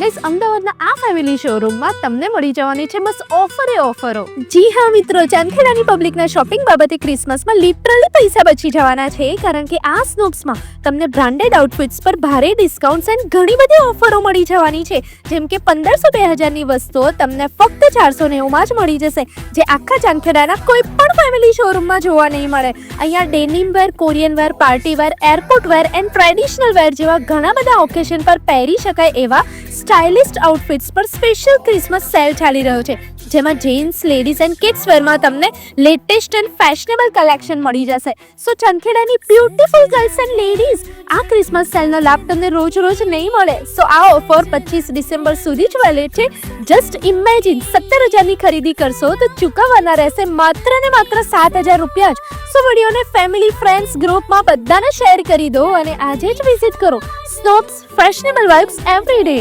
Guys, અમદાવાદના આ family શોરૂમમાં તમને મળી જવાની છે બસ ઓફરો. જી હા મિત્રો, ચાંદખેડાની પબ્લિકના શોપિંગ બાબતે ક્રિસમસમાં લિટરલી પૈસા બચી જવાના છે, કારણ કે આ સ્નોપ્સમાં તમને બ્રાન્ડેડ આઉટફિટ્સ પર ભારે ડિસ્કાઉન્ટ્સ એન્ડ ઘણી બધી ઓફરો મળી જવાની છે. જેમ કે 1500-2000ની વસ્તુઓ તમને ફક્ત 490માં જ મળી જશે, જે આખા ચાંદખેડાના કોઈ પણ ફેમિલી શોરૂમમાં જોવા નહીં મળે. અહીંયા denim wear, Korean wear, party wear, airport wear and traditional wear જેવા ઘણા બધા ઓકેશન પર પહેરી શકાય એવા સ્ટાઇલિસ્ટ આઉટફિટ્સ પર સ્પેશિયલ ક્રિસમસ સેલ ચાલી રહ્યો છે, જેમાં જેન્ટ્સ, લેડીઝ એન્ડ કિડ્સ વેરમાં તમને લેટેસ્ટ એન્ડ ફેશનેબલ કલેક્શન મળી જશે. સો ચાંદખેડાની બ્યુટીફુલ ગર્લ્સ એન્ડ લેડીઝ, આ ક્રિસમસ સેલનો લાભ તમને રોજ નહીં મળે. સો આ ઓફર 25 ડિસેમ્બર સુધી જ વેલિડ છે. જસ્ટ ઇમેજિન, 17,000ની ખરીદી કરશો તો ચૂકવવાના રહેશે માત્ર ને માત્ર 7,000 રૂપિયા જ. સો વિડીયોને ફેમિલી, ફ્રેન્ડ્સ, ગ્રુપમાં બધાને શેર કરી દો અને આજે જ વિઝિટ કરો. સ્નોપ્સ, ફેશનેબલ વાઇબ્સ એવરી ડે.